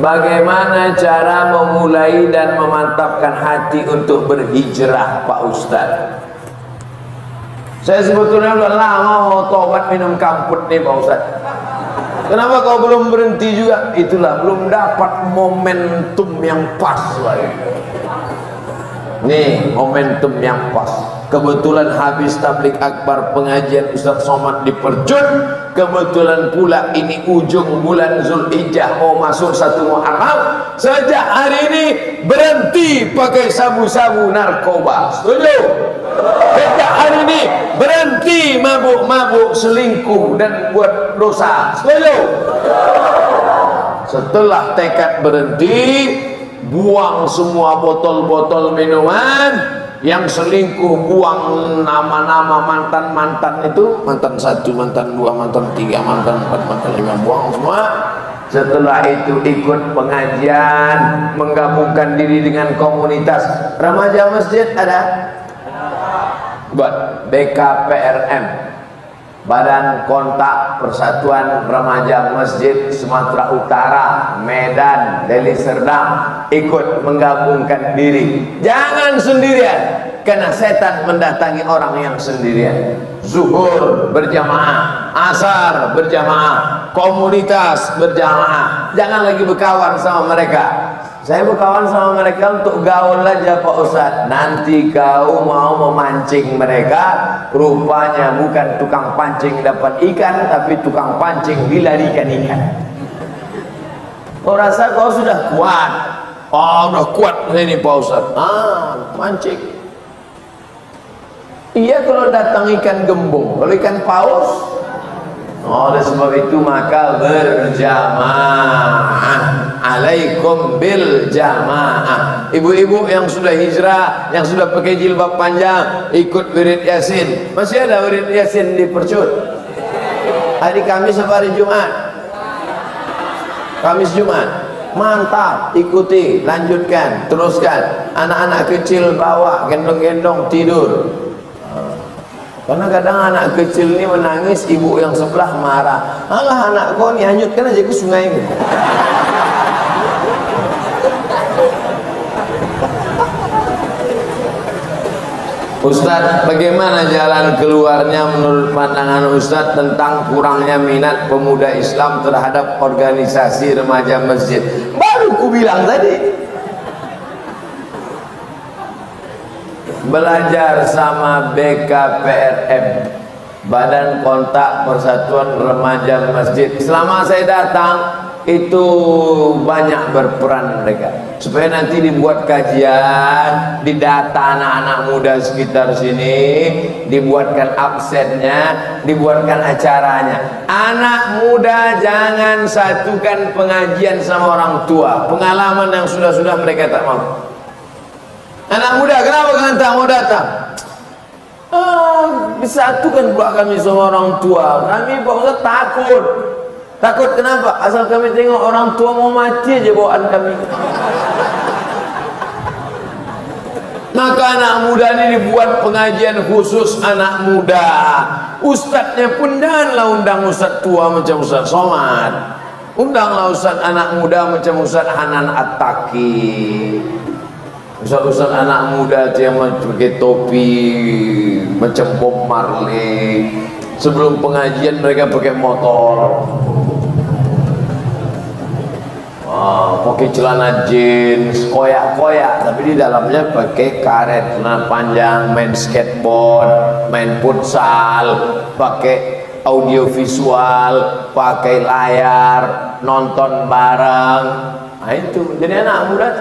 Bagaimana cara memulai dan memantapkan hati untuk berhijrah, Pak Ustadz? Saya sebetulnya udah lama mau tobat minum kamput nih, Pak Ustadz. Kenapa kau belum berhenti juga? Itulah, belum dapat momentum yang pas lagi. Nih, momentum yang pas. Kebetulan habis tablik akbar pengajian Ustadz Somad di Percut. Kebetulan pula ini ujung bulan Zulhijjah mau masuk 1 Muharram. Sejak hari ini berhenti pakai sabu-sabu narkoba. Setuju? Sejak hari ini berhenti mabuk-mabuk, selingkuh dan buat dosa. Setuju? Setelah tekad berhenti, buang semua botol-botol minuman. Yang selingkuh buang nama-nama mantan-mantan itu, mantan 1, mantan 2, mantan 3, mantan 4, mantan 5, buang semua. Setelah itu ikut pengajian, menggabungkan diri dengan komunitas remaja masjid. Ada buat BKPRM, Badan Kontak Persatuan Remaja Masjid Sumatera Utara, Medan, Deli Serdang, ikut menggabungkan diri. Jangan sendirian, karena setan mendatangi orang yang sendirian. Zuhur berjamaah, asar berjamaah, komunitas berjamaah. Jangan lagi berkawan sama mereka. Saya berkawan sama mereka untuk gaul aja, Pak Ustadz. Nanti kau mau memancing mereka, rupanya bukan tukang pancing dapat ikan, tapi tukang pancing dilarikan ikan. Kau rasa kau sudah kuat? Oh, udah kuat ini, Pak Ustadz. Mancing. Iya, kalau datang ikan gembung, kalau ikan paus. Oleh sebab itu maka berjamaah. Alaikum bil jamaah. Ibu-ibu yang sudah hijrah, yang sudah pakai jilbab panjang, ikut wirid Yasin. Masih ada wirid Yasin di Percut? Hari Kamis apa hari Jumat? Kamis Jumat. Mantap, ikuti, lanjutkan, teruskan. Anak-anak kecil bawa, gendong-gendong tidur. Karena kadang anak kecil ini menangis, ibu yang sebelah marah. Alah, anak kau ni hanyutkan aja ke sungai gitu. Ustadz, bagaimana jalan keluarnya menurut pandangan Ustadz tentang kurangnya minat pemuda Islam terhadap organisasi remaja masjid? Baru ku bilang tadi, belajar sama BKPRM, Badan Kontak Persatuan Remaja Masjid. Selama saya datang itu banyak berperan mereka, supaya nanti dibuat kajian, didata anak-anak muda sekitar sini, dibuatkan absennya, dibuatkan acaranya. Anak muda jangan satukan pengajian sama orang tua. Pengalaman yang sudah-sudah mereka tak mau. Anak muda, kenapa kalian tak mau datang? Disatukan pula kami sama orang tua. Kami Pak Ustaz takut. Takut kenapa? Asal kami tengok orang tua mau mati aja bawaan kami. Maka anak muda ini dibuat pengajian khusus anak muda. Ustadznya pun janganlah undang ustadz tua macam Ustadz Somad. Undanglah ustadz anak muda macam Ustadz Hanan At-Taqi. Ustadz anak muda yang pakai topi macam Bob Marley. Sebelum pengajian mereka pakai motor. Pakai celana jeans, koyak-koyak, tapi di dalamnya pakai karet, celana panjang, main skateboard, main futsal, pakai audio visual, pakai layar, nonton bareng. Nah itu, jadi anak muda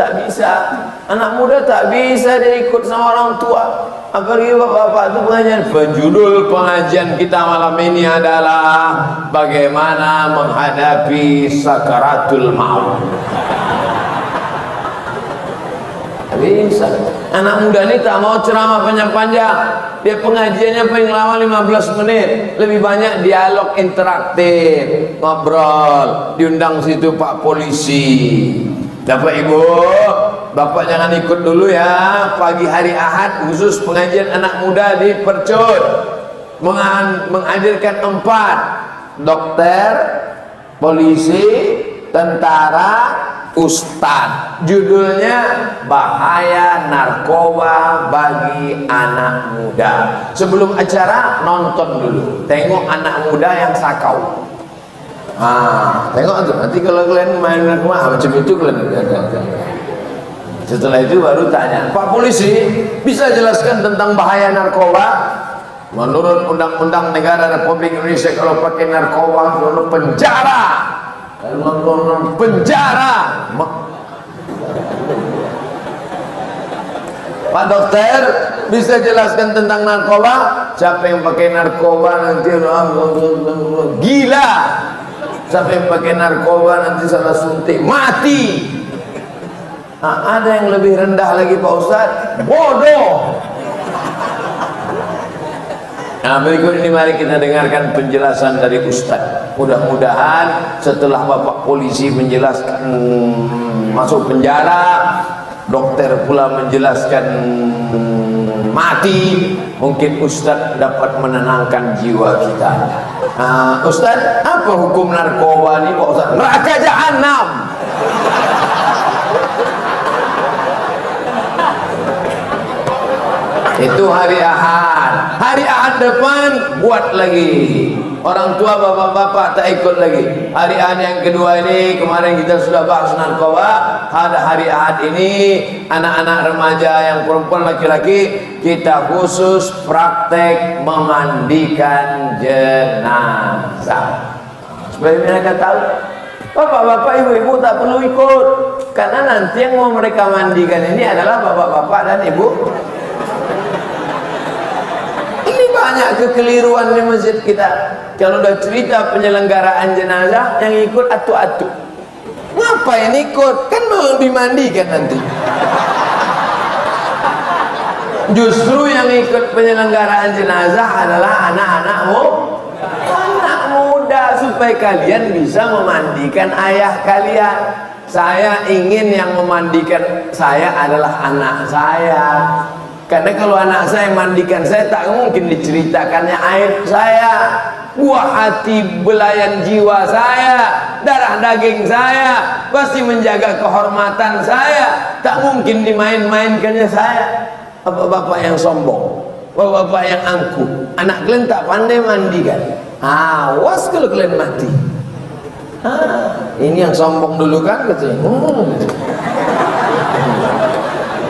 tak bisa dia ikut sama orang tua. Apalagi bapak-bapak itu pengajian. Penjudul pengajian kita malam ini adalah bagaimana menghadapi sakaratul maut. Bisa. Anak muda ini tak mau ceramah panjang-panjang. Dia pengajiannya paling lama 15 menit. Lebih banyak dialog interaktif, ngobrol, diundang situ Pak Polisi. Bapak Ibu, Bapak jangan ikut dulu ya. Pagi hari Ahad khusus pengajian anak muda di Percut. Menghadirkan 4 dokter, polisi, tentara, Ustadz. Judulnya Bahaya Narkoba Bagi Anak Muda. Sebelum acara nonton dulu, tengok anak muda yang sakau. Tengok tuh, nanti kalau kalian main narkoba macam itu kalian setelah itu baru tanya, Pak Polisi bisa jelaskan tentang bahaya narkoba? Menurut Undang-Undang Negara Republik Indonesia, kalau pakai narkoba itu penjara. Penjara. Pak Dokter bisa jelaskan tentang narkoba? Siapa yang pakai narkoba nanti gila. Siapa yang pakai narkoba nanti salah suntik mati. Ada yang lebih rendah lagi Pak Ustadz, bodoh. Nah, berikut ini mari kita dengarkan penjelasan dari Ustadz. Mudah-mudahan setelah Bapak Polisi menjelaskan masuk penjara, dokter pula menjelaskan mati, mungkin Ustadz dapat menenangkan jiwa kita. Ustadz, apa hukum narkoba ini Pak Ustadz? Neraka jahanam. Itu hari Ahad. Hari Ahad depan buat lagi. Orang tua bapak-bapak tak ikut lagi. Hari Ahad yang kedua ini, kemarin kita sudah bahas narkoba. Ada hari Ahad ini, anak-anak remaja yang perempuan laki-laki, kita khusus praktek memandikan jenazah. Supaya mereka tahu, bapak-bapak, ibu-ibu tak perlu ikut, karena nanti yang mau mereka mandikan ini adalah bapak-bapak dan ibu. Banyak kekeliruan di masjid kita. Kalau udah cerita penyelenggaraan jenazah, yang ikut atu-atu. Ngapain ikut? Kan mau dimandikan nanti. Justru yang ikut penyelenggaraan jenazah adalah anak-anakmu, anak muda, supaya kalian bisa memandikan ayah kalian. Saya ingin yang memandikan saya adalah anak saya. Karena kalau anak saya mandikan saya, tak mungkin diceritakannya aib saya, buah hati belayan jiwa saya, darah daging saya, pasti menjaga kehormatan saya, tak mungkin dimain-mainkannya saya. Bapak-bapak yang sombong, bapak-bapak yang angkuh, anak kalian tak pandai mandikan, awas kalau kalian mati. Ini yang sombong dulu kan katanya.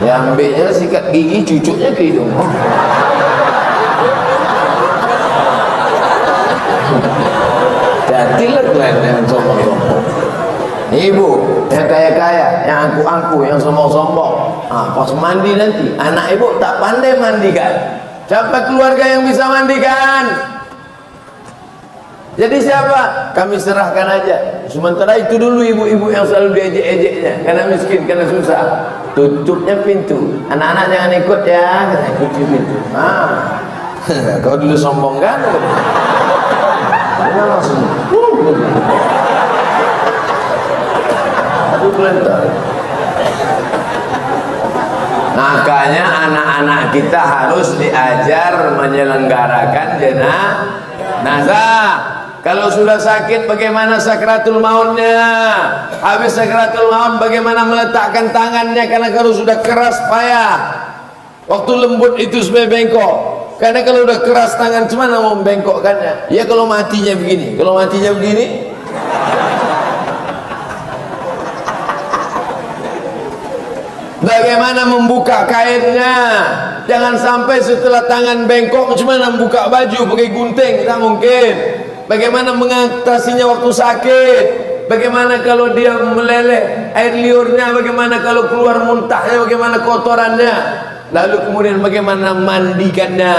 Ya ambilnya sikat gigi, cucuknya ke hidung. Jadilah kalian yang sombong-sombong. Ibu yang kaya-kaya, yang angkuh-angkuh, yang sombong-sombong. Pas mandi nanti, anak ibu tak pandai mandikan. Siapa keluarga yang bisa mandikan? Jadi siapa? Kami serahkan aja. Sementara itu dulu ibu-ibu yang selalu diejek-ejeknya, karena miskin, karena susah. Tutupnya pintu. Anak-anak jangan ikut ya, kata kunci pintu. Kau dulu sombong kan? Dia langsung. Aduh kelentar. Makanya anak-anak kita harus diajar menyelenggarakan jenazah. Kalau sudah sakit bagaimana sakratul mautnya? Habis sakratul maut bagaimana meletakkan tangannya? Karena kalau sudah keras payah, waktu lembut itu supaya bengkok. Karena kalau udah keras tangan cuma mau membengkokkannya. Ya kalau matinya begini, kalau matinya begini. Bagaimana membuka kainnya? Jangan sampai setelah tangan bengkok cuma membuka baju pakai gunting, tak mungkin. Bagaimana mengatasinya waktu sakit? Bagaimana kalau dia meleleh air liurnya? Bagaimana kalau keluar muntahnya? Bagaimana kotorannya? Lalu kemudian bagaimana mandikannya?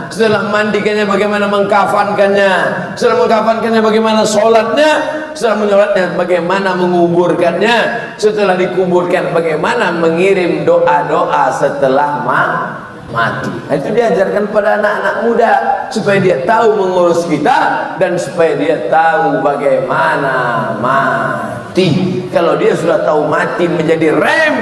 Setelah mandikannya bagaimana mengkafankannya? Setelah mengkafankannya bagaimana sholatnya? Setelah menyolatnya bagaimana menguburkannya? Setelah dikuburkan bagaimana mengirim doa-doa setelah mati. Itu diajarkan pada anak-anak muda supaya dia tahu mengurus kita dan supaya dia tahu bagaimana mati. Kalau dia sudah tahu mati menjadi rem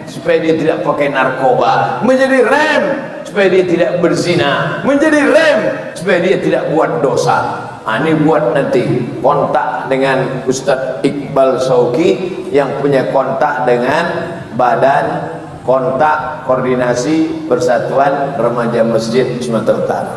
supaya dia tidak pakai narkoba, menjadi rem supaya dia tidak berzina, menjadi rem supaya dia tidak buat dosa. Ini buat nanti kontak kontak dengan Ustadz Iqbal Sauki yang punya kontak dengan Badan Kontak Koordinasi Persatuan Remaja Masjid Sumatera Utara.